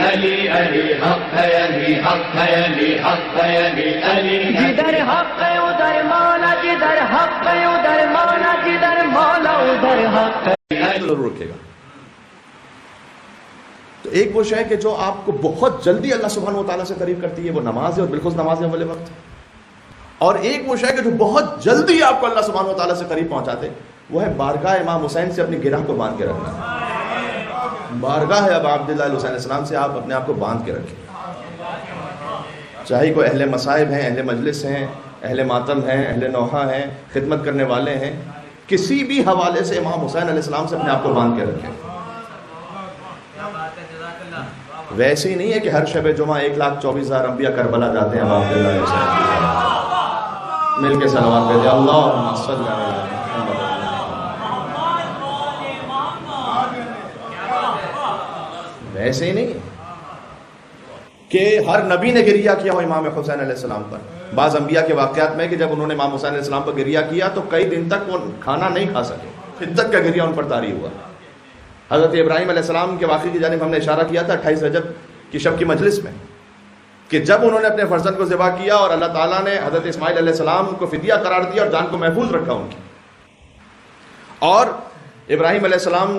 علی علی حق ہے، علی حق ہے، علی حق ہے، علی علی جدھر حق ہے ادھر مولا، جدھر حق ہے ادھر مولا، جدھر مولا ادھر حق ہے. ضرور رکھے گا. تو ایک وہ شے کہ جو آپ کو بہت جلدی اللہ سبحانہ و تعالیٰ سے قریب کرتی ہے وہ نماز ہے، اور بالخصوص نماز اول وقت. اور ایک وہ شے کہ جو بہت جلدی آپ کو اللہ سبحانہ و تعالیٰ سے قریب پہنچاتے وہ ہے بارگاہ امام حسین سے اپنی گرہ کو باندھ کے رکھنا. بارگاہ ہے اب عبداللہ حسین علیہ السلام سے آپ اپنے آپ کو باندھ کے رکھیں. چاہے کوئی اہل مصائب ہیں، اہل مجلس ہیں، اہل ماتم ہیں، اہل نوحہ ہیں، خدمت کرنے والے ہیں، کسی بھی حوالے سے امام حسین علیہ السلام سے اپنے آپ کو باندھ کے رکھیں. ویسے ہی نہیں ہے کہ ہر شب جمعہ 1,24,000 انبیاء کربلا جاتے ہیں امام عبداللہ علیہ السلام. مل کے صلوات پڑھتے ہیں اللہم صلی علی محمد. ایسے ہی نہیں کہ ہر نبی نے گریہ کیا ہو امام حسین علیہ السلام پر. بعض انبیاء کے واقعات میں کہ جب انہوں نے امام حسین علیہ السلام پر گریہ کیا تو کئی دن تک وہ کھانا نہیں کھا سکے، شدت کا گریہ ان پر طاری ہوا. حضرت ابراہیم علیہ السلام کے واقعے کی جانب ہم نے اشارہ کیا تھا 28 رجب کی شب کی مجلس میں کہ جب انہوں نے اپنے فرزند کو ذبح کیا اور اللہ تعالیٰ نے حضرت اسماعیل علیہ السلام کو فدیہ قرار دیا اور جان کو محفوظ رکھا ان کی. اور ابراہیم علیہ السلام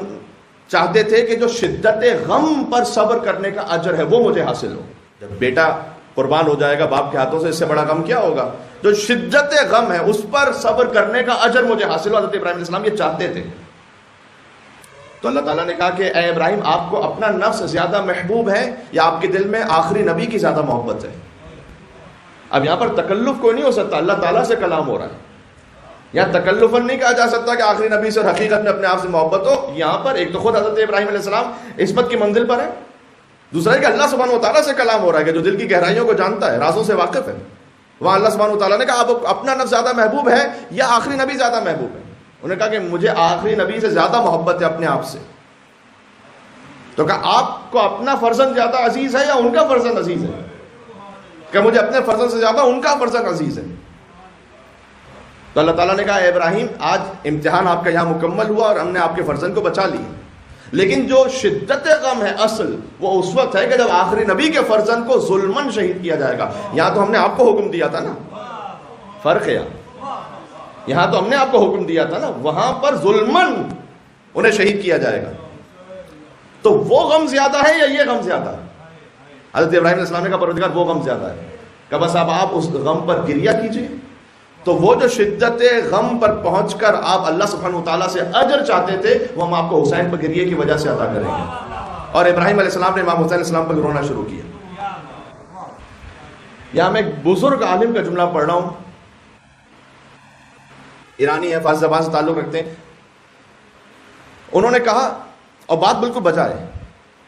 چاہتے تھے کہ جو شدت غم پر صبر کرنے کا اجر ہے وہ مجھے حاصل ہو. جب بیٹا قربان ہو جائے گا باپ کے ہاتھوں سے، اس سے بڑا غم کیا ہوگا؟ جو شدت غم ہے اس پر صبر کرنے کا اجر مجھے حاصل ہو. حضرت ابراہیم علیہ السلام یہ چاہتے تھے. تو اللہ تعالیٰ نے کہا کہ اے ابراہیم آپ کو اپنا نفس زیادہ محبوب ہے یا آپ کے دل میں آخری نبی کی زیادہ محبت ہے؟ اب یہاں پر تکلف کوئی نہیں ہو سکتا، اللہ تعالیٰ سے کلام ہو رہا ہے. یہاں تکلفاً نہیں کہا جا سکتا کہ آخری نبی سے اور حقیقت میں اپنے آپ سے محبت ہو. یہاں پر ایک تو خود حضرت ابراہیم علیہ السلام عصمت کی منزل پر ہے، دوسرا ہے کہ اللہ سبحانہ و تعالیٰ سے کلام ہو رہا ہے کہ جو دل کی گہرائیوں کو جانتا ہے، رازوں سے واقف ہے. وہاں اللہ سبحانہ و تعالیٰ نے کہا اب اپنا نفس زیادہ محبوب ہے یا آخری نبی زیادہ محبوب ہے؟ انہوں نے کہا کہ مجھے آخری نبی سے زیادہ محبت ہے اپنے آپ سے. تو کہا آپ کو اپنا فرزند زیادہ عزیز ہے یا ان کا فرزند عزیز ہے؟ کہ مجھے اپنے فرزند سے زیادہ ان کا فرزند عزیز ہے. تو اللہ تعالیٰ نے کہا اے ابراہیم آج امتحان آپ کا یہاں مکمل ہوا اور ہم نے آپ کے فرزند کو بچا لی، لیکن جو شدت غم ہے اصل وہ اس وقت ہے کہ جب آخری نبی کے فرزند کو ظلمن شہید کیا جائے گا. یہاں تو ہم نے آپ کو حکم دیا تھا نا، فرق ہے یہاں تو ہم نے آپ کو حکم دیا تھا نا، وہاں پر ظلمن انہیں شہید کیا جائے گا. تو وہ غم زیادہ ہے یا یہ غم زیادہ ہے؟ حضرت ابراہیم علیہ السلام نے کہا پروردگار وہ غم زیادہ ہے. کہ بس اب آپ اس غم پر گریہ کیجئے. تو وہ جو شدت غم پر پہنچ کر آپ اللہ سبحانہ و تعالیٰ سے اجر چاہتے تھے وہ ہم آپ کو حسین پر گریہ کی وجہ سے عطا کریں گے. اور ابراہیم علیہ السلام نے امام حسین علیہ السلام پر رونا شروع کیا. یہاں میں ایک بزرگ عالم کا جملہ پڑھ رہا ہوں، ایرانی ہے، فارسی زبان سے تعلق رکھتے ہیں. انہوں نے کہا اور بات بالکل بجا ہے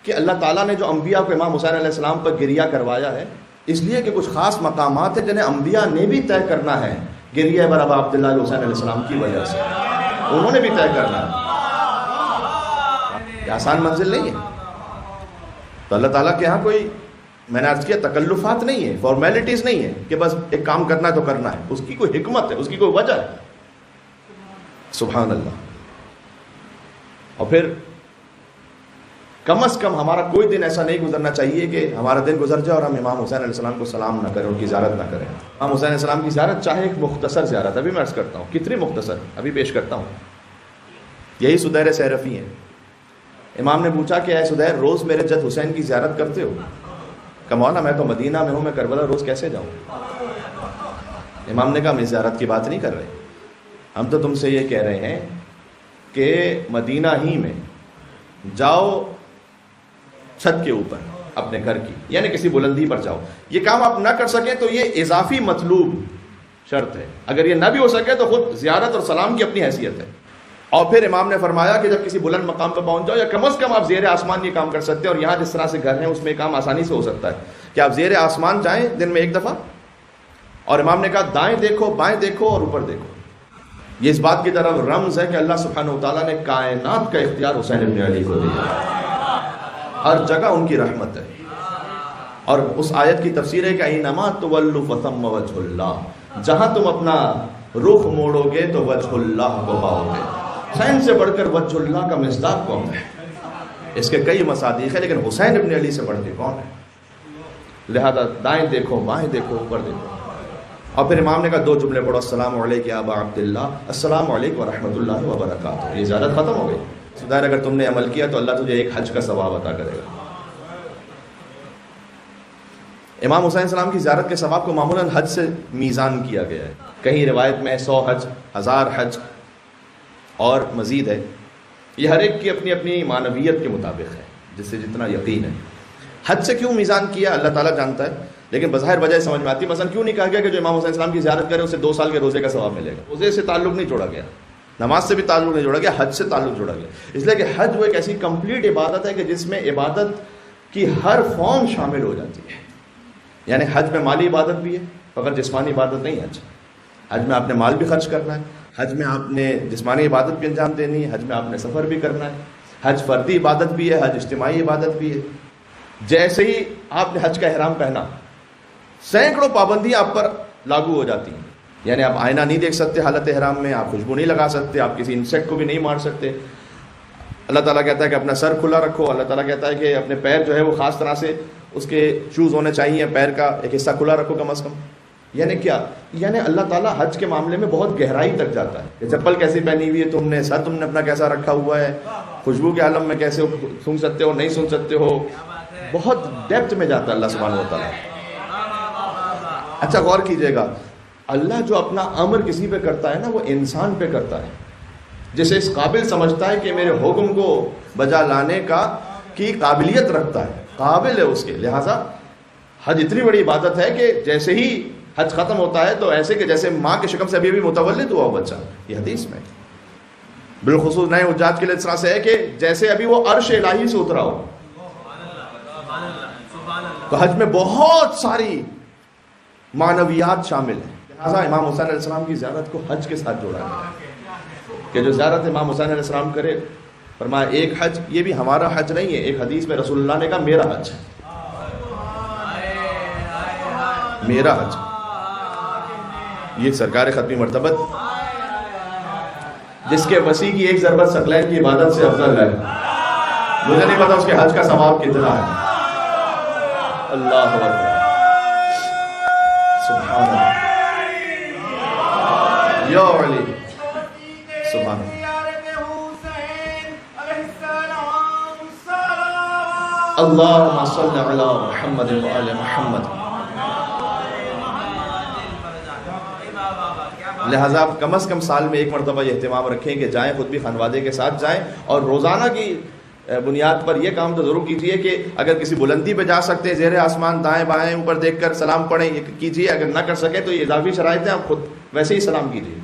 کہ اللہ تعالیٰ نے جو انبیاء کو امام حسین علیہ السلام پر گریہ کروایا ہے اس لیے کہ کچھ خاص مقامات ہیں جنہیں انبیاء نے بھی طے کرنا ہے. گریہ برابر عبداللہ حسین علیہ السلام کی وجہ سے انہوں نے بھی طے کرنا ہے. یہ آسان منزل نہیں ہے. تو اللہ تعالیٰ کے یہاں کوئی، میں نے عرض کیا، تکلفات نہیں ہے، فارمیلٹیز نہیں ہے کہ بس ایک کام کرنا ہے تو کرنا ہے. اس کی کوئی حکمت ہے، اس کی کوئی وجہ ہے. سبحان اللہ. اور پھر کم از کم ہمارا کوئی دن ایسا نہیں گزرنا چاہیے کہ ہمارا دن گزر جائے اور ہم امام حسین علیہ السلام کو سلام نہ کریں، ان کی زیارت نہ کریں. امام حسین علیہ السلام کی زیارت چاہے ایک مختصر زیارت، ابھی میں عرض کرتا ہوں کتنی مختصر، ابھی پیش کرتا ہوں. یہی سدیر سیرفی ہیں. امام نے پوچھا کہ اے سدیر روز میرے جد حسین کی زیارت کرتے ہو؟ کہ مولانا میں تو مدینہ میں ہوں، میں کربلا روز کیسے جاؤں؟ امام نے کہا ہم اس زیارت کی بات نہیں کر رہے، ہم تو تم سے یہ کہہ رہے ہیں کہ مدینہ ہی میں جاؤ چھت کے اوپر اپنے گھر کی، یعنی کسی بلندی پر جاؤ. یہ کام آپ نہ کر سکیں تو یہ اضافی مطلوب شرط ہے. اگر یہ نہ بھی ہو سکے تو خود زیارت اور سلام کی اپنی حیثیت ہے. اور پھر امام نے فرمایا کہ جب کسی بلند مقام پر پہنچ جاؤ یا کم از کم آپ زیر آسمان یہ کام کر سکتے ہیں. اور یہاں جس طرح سے گھر ہیں اس میں یہ کام آسانی سے ہو سکتا ہے کہ آپ زیر آسمان جائیں دن میں ایک دفعہ. اور امام نے کہا دائیں دیکھو بائیں دیکھو اور اوپر دیکھو. یہ اس بات کی طرف رمز ہے کہ اللہ سبحانہ و تعالیٰ نے کائنات کا اختیار حسین ابن علی کو دیا. ہر جگہ ان کی رحمت ہے. اور اس آیت کی تفسیر ہے کہ اینما تولوا فثم وجہ اللہ، جہاں تم اپنا رخ موڑو گے تو وجہ اللہ کو پاؤ گے. حسین سے بڑھ کر وجہ اللہ کا مصداق کون ہے؟ اس کے کئی مصادیق ہیں، لیکن حسین ابن علی سے بڑھ کے کون ہے؟ لہذا دائیں دیکھو، بائیں دیکھو، اوپر دیکھو. اور پھر امام نے کہا 2 جملے پڑھو، السلام علیکم یا ابا عبداللہ، السلام علیکم ورحمۃ اللہ وبرکاتہ. یہ زیارت ختم ہو گئی. ظاہر اگر تم نے عمل کیا تو اللہ تجھے ایک حج کا ثواب عطا کرے گا. امام حسین السلام کی زیارت کے ثواب کو معمولاً حج سے میزان کیا گیا ہے. کہیں روایت میں 100 حج، 1000 حج اور مزید ہے. یہ ہر ایک کی اپنی اپنی معنویت کے مطابق ہے، جس سے جتنا یقین ہے. حج سے کیوں میزان کیا اللہ تعالیٰ جانتا ہے، لیکن بظاہر وجہ سمجھ میں آتی ہے. مثلا کیوں نہیں کہا گیا کہ جو امام حسین السلام کی زیارت کرے اسے 2 سال کے روزے کا ثواب ملے گا؟ روزے سے تعلق نہیں جوڑا گیا، نماز سے بھی تعلق نہیں جوڑا گیا، حج سے تعلق جوڑا گیا. اس لیے کہ حج وہ ایک ایسی کمپلیٹ عبادت ہے کہ جس میں عبادت کی ہر فارم شامل ہو جاتی ہے. یعنی حج میں مالی عبادت بھی ہے، مگر جسمانی عبادت نہیں. حج میں آپ نے مال بھی خرچ کرنا ہے، حج میں آپ نے جسمانی عبادت بھی انجام دینی ہے، حج میں آپ نے سفر بھی کرنا ہے. حج فردی عبادت بھی ہے، حج اجتماعی عبادت بھی ہے. جیسے ہی آپ نے حج کا احرام پہنا، سینکڑوں پابندیاں آپ پر لاگو ہو جاتی ہیں. یعنی آپ آئینہ نہیں دیکھ سکتے حالت احرام میں، آپ خوشبو نہیں لگا سکتے، آپ کسی انسیکٹ کو بھی نہیں مار سکتے. اللہ تعالیٰ کہتا ہے کہ اپنا سر کھلا رکھو. اللہ تعالیٰ کہتا ہے کہ اپنے پیر جو ہے وہ خاص طرح سے اس کے شوز ہونے چاہیے، پیر کا ایک حصہ کھلا رکھو کم از کم. یعنی کیا؟ یعنی اللہ تعالیٰ حج کے معاملے میں بہت گہرائی تک جاتا ہے کہ چپل کیسی پہنی ہوئی ہے تم نے، سر تم نے اپنا کیسا رکھا ہوا ہے، خوشبو کے عالم میں کیسے سونگھ سکتے ہو، نہیں سونگھ سکتے ہو. بہت ڈیپتھ میں جاتا ہے اللہ سبحانہ و تعالیٰ. اچھا غور کیجئے گا، اللہ جو اپنا امر کسی پہ کرتا ہے نا، وہ انسان پہ کرتا ہے جسے اس قابل سمجھتا ہے کہ میرے حکم کو بجا لانے کی قابلیت رکھتا ہے، قابل ہے اس کے. لہٰذا حج اتنی بڑی عبادت ہے کہ جیسے ہی حج ختم ہوتا ہے تو ایسے کہ جیسے ماں کے شکم سے ابھی متولد ہوا بچہ. یہ حدیث میں بالخصوص نئے حجاج کے لیے اس طرح سے ہے کہ جیسے ابھی وہ عرش الہی سے اترا ہو. تو حج میں بہت ساری معنویات شامل ہیں. لہٰذا امام حسین علیہ السلام کی زیارت کو حج کے ساتھ جوڑا گیا کہ جو زیارت امام حسین علیہ السلام کرے، فرمایا ایک حج. یہ بھی ہمارا حج نہیں ہے، ایک حدیث میں رسول اللہ نے کہا میرا حج ہے، میرا حج. یہ سرکار ختمی مرتبت جس کے وسیع کی ایک ضربت ثقلین کی عبادت سے افضل ہے. مجھے نہیں پتا اس کے حج کا ثواب کتنا ہے. اللہ اکبر، سبحان اللہ، یا علی، سبحان اللہ. اللہم صل علی محمد و آل محمد. لہٰذا آپ کم از کم سال میں ایک مرتبہ یہ اہتمام رکھیں کہ جائیں، خود بھی خانوادے کے ساتھ جائیں، اور روزانہ کی بنیاد پر یہ کام تو ضرور کیجئے کہ اگر کسی بلندی پہ جا سکتے ہیں، زیر آسمان دائیں بائیں اوپر دیکھ کر سلام پڑھیں، یہ کیجئے. اگر نہ کر سکے تو یہ اضافی شرائط ہیں، آپ خود ویسے ہی سلام کیجئے.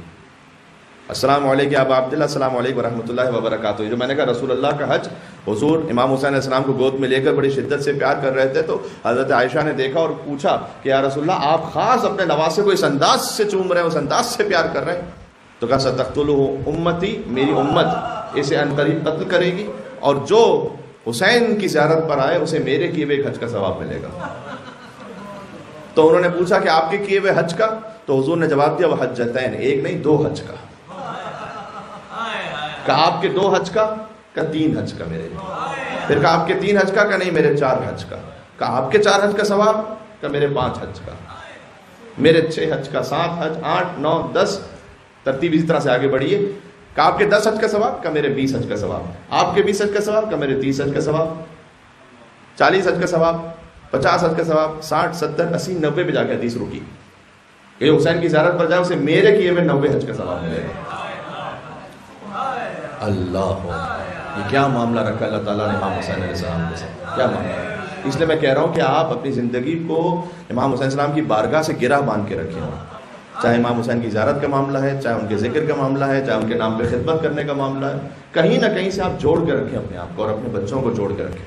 السلام علیکم ابا عبداللہ، السلام علیکم ورحمۃ اللہ وبرکاتہ. جو میں نے کہا رسول اللہ کا حج، حضور امام حسین علیہ السلام کو گود میں لے کر بڑی شدت سے پیار کر رہے تھے، تو حضرت عائشہ نے دیکھا اور پوچھا کہ یا رسول اللہ، آپ خاص اپنے نواسے کو اس انداز سے چوم رہے ہیں، اس انداز سے پیار کر رہے ہیں. تو کہا ستقتلہ امتی، میری امت اسے عنقریب قتل کرے گی، اور جو حسین کی زیارت پر آئے اسے میرے کیے ہوئے حج کا ثواب ملے گا. تو انہوں نے پوچھا کہ آپ کے کیے ہوئے حج کا؟ تو حضور نے جواب دیا وہ حجتین، ایک نہیں 2 حج کا. کہا آپ کے 2 حج کا؟ کہا 3 حج کا میرے. پھر کہا آپ کے 3 حج کا؟ کہا نہیں میرے 4 حج کا. کہا آپ کے 4 حج کا ثواب؟ کہا میرے 5 حج کا. میرے 6 حج کا، 7 حج، 8، 9، 10، ترتیب اسی طرح سے آگے بڑھیے. کہا آپ کے 10 حج کا ثواب؟ کہا میرے 20 حج کا ثواب. آپ کے 20 حج کا ثواب؟ کہا میرے 30 حج کا ثواب. 40 حج کا ثواب، 50 حج کا ثواب، 60، 70، 80، 90 پہ جا کے حدیث رکی کہ حسین کی زیارت پر جائے اسے میرے کیے ہوئے 90 حج کا ثواب ملے گا. اللہ، یہ کیا معاملہ رکھا اللہ تعالیٰ نے امام حسین علیہ السلام کے ساتھ، کیا معاملہ ہے. اس لیے میں کہہ رہا ہوں کہ آپ اپنی زندگی کو امام حسین السلام کی بارگاہ سے گرہ باندھ کے رکھیں. چاہے امام حسین کی زیارت کا معاملہ ہے، چاہے ان کے ذکر کا معاملہ ہے، چاہے ان کے نام پہ خدمت کرنے کا معاملہ ہے، کہیں نہ کہیں سے آپ جوڑ کے رکھیں اپنے آپ کو اور اپنے بچوں کو جوڑ کے رکھیں.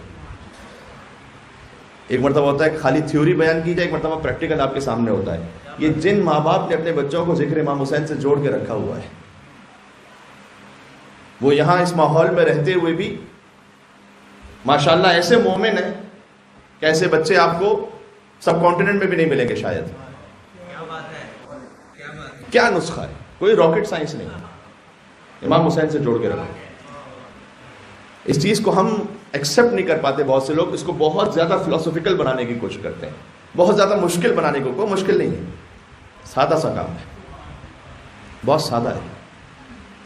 ایک مرتبہ ہوتا ہے کہ خالی تھیوری بیان کی جائے، ایک مرتبہ پریکٹیکل آپ کے سامنے ہوتا ہے. یہ جن ماں باپ نے اپنے بچوں کو ذکر امام حسین سے جوڑ کے رکھا ہوا ہے، وہ یہاں اس ماحول میں رہتے ہوئے بھی ماشاءاللہ ایسے مومن ہیں کہ ایسے بچے آپ کو سب کانٹیننٹ میں بھی نہیں ملیں گے شاید. کیا نسخہ ہے؟ کوئی راکٹ سائنس نہیں. امام حسین سے جوڑ کے رکھو. اس چیز کو ہم ایکسیپٹ نہیں کر پاتے بہت سے لوگ، اس کو بہت زیادہ فلسفیکل بنانے کی کوشش کرتے ہیں، بہت زیادہ مشکل بنانے کو. کوئی مشکل نہیں ہے، سادہ سا کام ہے، بہت سادہ ہے.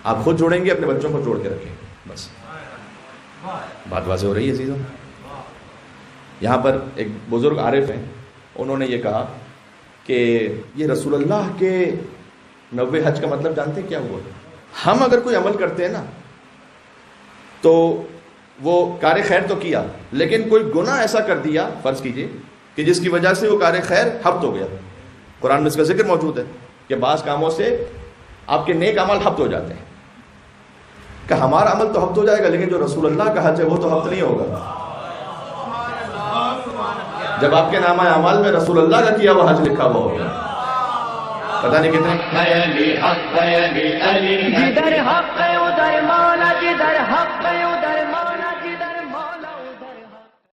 آپ خود جوڑیں گے، اپنے بچوں کو جوڑ کے رکھیں، بس. بات واضح ہو رہی ہے عزیزوں. یہاں پر ایک بزرگ عارف ہیں، انہوں نے یہ کہا کہ یہ رسول اللہ کے 90 حج کا مطلب جانتے ہیں کیا ہوا؟ ہم اگر کوئی عمل کرتے ہیں نا تو وہ کار خیر تو کیا، لیکن کوئی گناہ ایسا کر دیا فرض کیجئے کہ جس کی وجہ سے وہ کار خیر حبط ہو گیا. قرآن میں اس کا ذکر موجود ہے کہ بعض کاموں سے آپ کے نیک عمل حبط ہو جاتے ہیں. کہ ہمارا عمل تو حبط ہو جائے گا، لیکن جو رسول اللہ کا حج ہے وہ تو حبط نہیں ہوگا. جب آپ کے نامہ اعمال میں رسول اللہ کا کیا ہوا حج لکھا ہوا ہوگا، پتہ نہیں کتنے. جدھر حق ادھر مولا، جدھر حق